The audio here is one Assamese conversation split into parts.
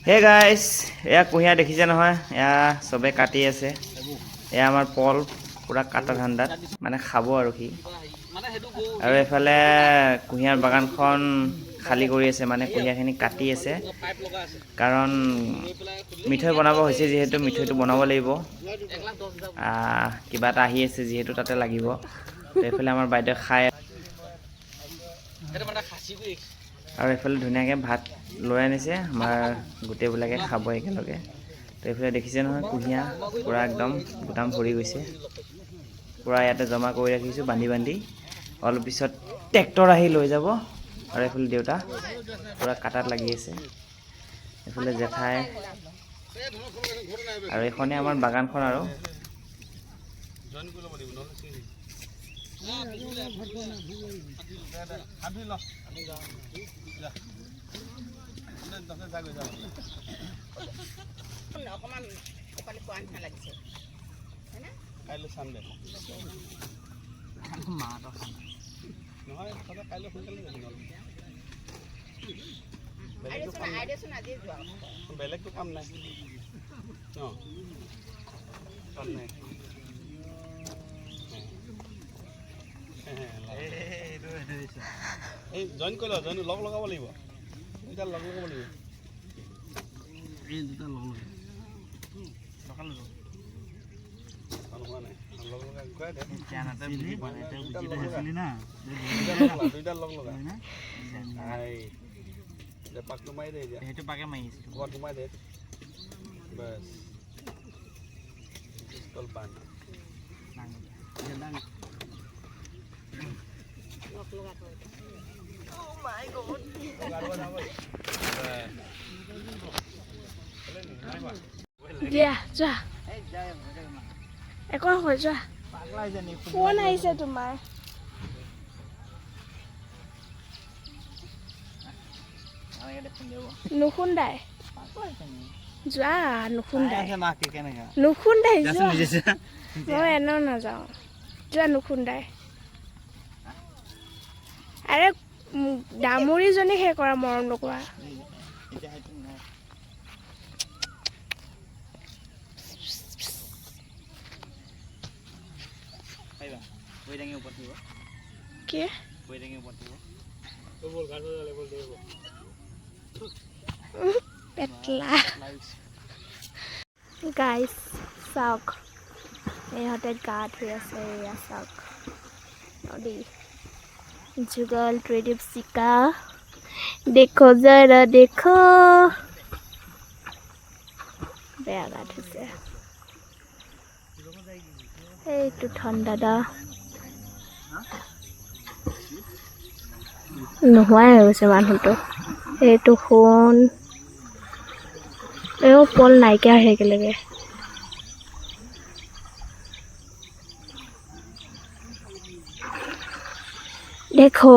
হে গাইছ, এয়া কুঁহিয়াৰ দেখিছে নহয়, এয়া চবে কাটি আছে। এয়া আমাৰ পল পুৰা কাটা ধান্দাত, মানে খাব আৰু সি। আৰু এইফালে কুঁহিয়াৰ বাগানখন খালী কৰি আছে, মানে কুঁহিয়াৰখিনি কাটি আছে। কাৰণ মিঠৈ বনাব হৈছে যিহেতু মিঠৈটো বনাব লাগিব। কিবা এটা আহি আছে যিহেতু তাতে লাগিব। তো এইফালে আমাৰ বাইদেউ খাই আৰু এইফালে ধুনীয়াকৈ ভাত লৈ আনিছে, আমাৰ গোটেইবিলাকে খাব একেলগে। তো এইফালে দেখিছে নহয় কুঁহিয়াৰ পূৰা একদম গোটাম ভৰি গৈছে। পূৰা ইয়াতে জমা কৰি ৰাখিছোঁ বান্ধি বান্ধি। অলপ পিছত ট্ৰেক্টৰ আহি লৈ যাব। আৰু এইফালে দেউতা পূৰা কাটাত লাগি আছে। এইফালে জেঠাই আৰু এইখনেই আমাৰ বাগানখন আৰু। বেলেগটো কাম নাই এই জইন কৰি লওঁ, জইন লগ লগাব লাগিব। দুটা লগ লগাব লাগিব। এই দুটা লগ পাকটো মাৰি দে, সেইটো পাকে মাৰি ক'ৰবাত সোমাই দে বাছ। পান দিয়া যোৱা একো হৈ যোৱা। ফোন আহিছে তোমাৰ। নুশুন্দাই যোৱা, নুশুন্দাই যোৱা। মই এনেও নাযাওঁ, যোৱা নুশুন্দাই। আৰে দামুৰীজনীক সেই কৰা, মৰম নকৰা। কি পেটলা গাইছ চাওক, ইহঁতে গা ধুই আছে। এয়া চাওক নদী। जुगल ट्रेडिव सिका देखो जरा देखो। बेया गা ধুইছে। এইটো ঠাণ্ডা দা নোহোৱাই হৈ গৈছে মানুহটো। এইটো সোণ এও পল নাইকিয়া হৈ থাকিলেগে। देखो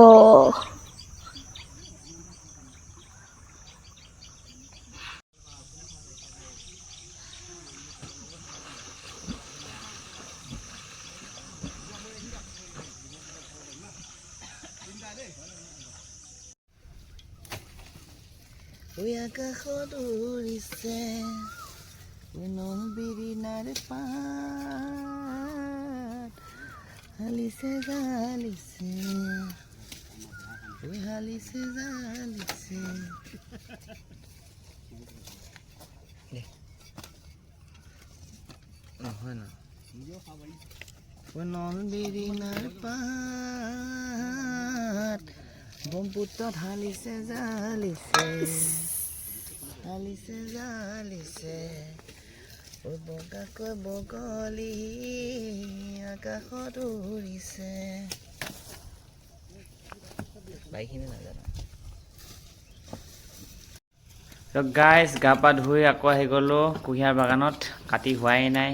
আকাশত উৰিছে বিৰি নাৰে পাত হালিছে জালিছে হালিছে জালিছে। নহয় না বিৰি নাৰ পাত ব্ৰহ্মপুত্ৰত হালিছে জালিছে হালিছে জালিছে। বগাকৈ বগলী আকাশত উৰিছে। বাইখিনি নাজানো। গাইজ গা পা ধুই আকৌ আহি গ'লোঁ কুঁহিয়াৰ বাগানত। কাটি হোৱাই নাই,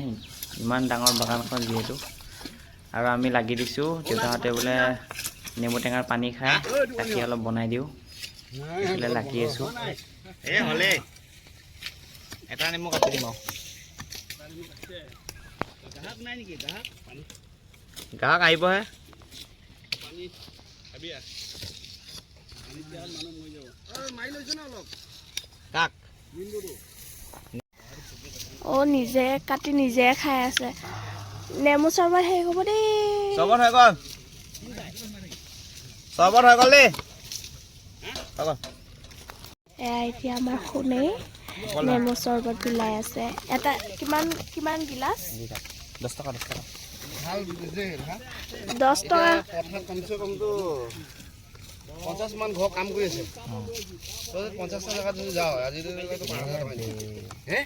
ইমান ডাঙৰ বাগানখন যিহেতু। আৰু আমি লাগি দিছোঁ, দেউতাহঁতে বোলে নেমু টেঙাৰ পানী খাই, তাকে অলপ বনাই দিওঁ। এইফালে লাগি আছোঁ। হ'লে এটা নেমু কাটি দিম আৰু। গ্ৰাহক আহিবহে। কাক অ' নিজে কাটি নিজে খাই আছে। নেমু চৰবত শেষ হ'ব দেই। চবত হৈ গ'ল। চবত হৈ গ'ল দেই। হৈ গ'ল। এয়া এতিয়া আমাৰ শুনেই নেমু চৰবত বিলাই আছে। এটা কিমান কিমান গিলাচ? 10 টকা 10 টকা। 10 টকা। পথাৰত কমচে কমটো 50 মান ঘৰ কাম কৰি আছে। 50 টকাত যদি যাওঁ আজি 5,000 টকা হে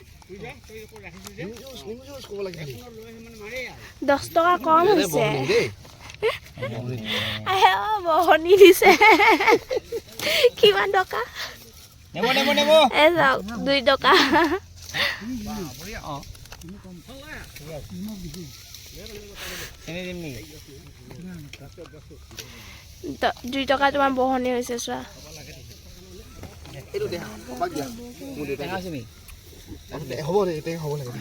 10 টকা কম হৈছে। আহে বহনি দিছে। কিমান টকা? নেমু নেমু নেমু। এই যাওক 2 টকা। এনে দিম নেকি? 2 টকা তোমাৰ বহনি হৈছে চোৱা। এইটো দে বাক দিয়া মোৰ দেউতা আছে নেকি? হ'ব দে এতিয়া হ'ব লাগে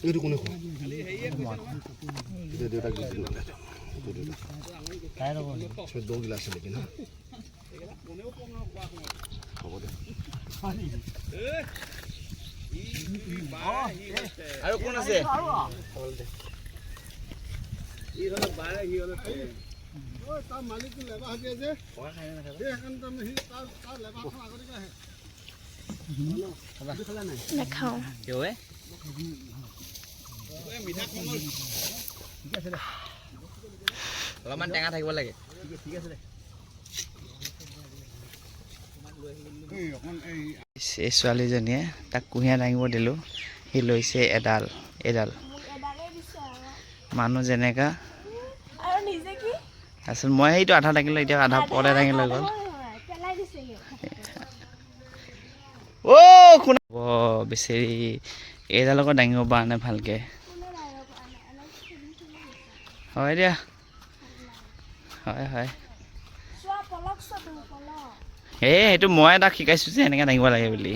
এইটো কোনে খোৱা দেউতাক দৌ গিলাচ নেকি না হ'ব দে আৰু কোন আছে নাখাওঁ। অলপমান টেঙা থাকিব লাগে এই ছোৱালীজনীয়ে তাক কুঁহিয়াৰ দাঙিব দিলোঁ, সি লৈছে এডাল মানুহ যেনেকা। তাৰপিছত মই সেইটো আধা দাঙিলোঁ, এতিয়া আধা পদে দাঙি লৈ গ'ল। অ' শুনা বেচেৰি এইডাল আকৌ দাঙিব পৰা নাই ভালকৈ। হয় দিয়া, হয় সেইটো মই তাক শিকাইছোঁ যে এনেকৈ দাঙিব লাগে বুলি।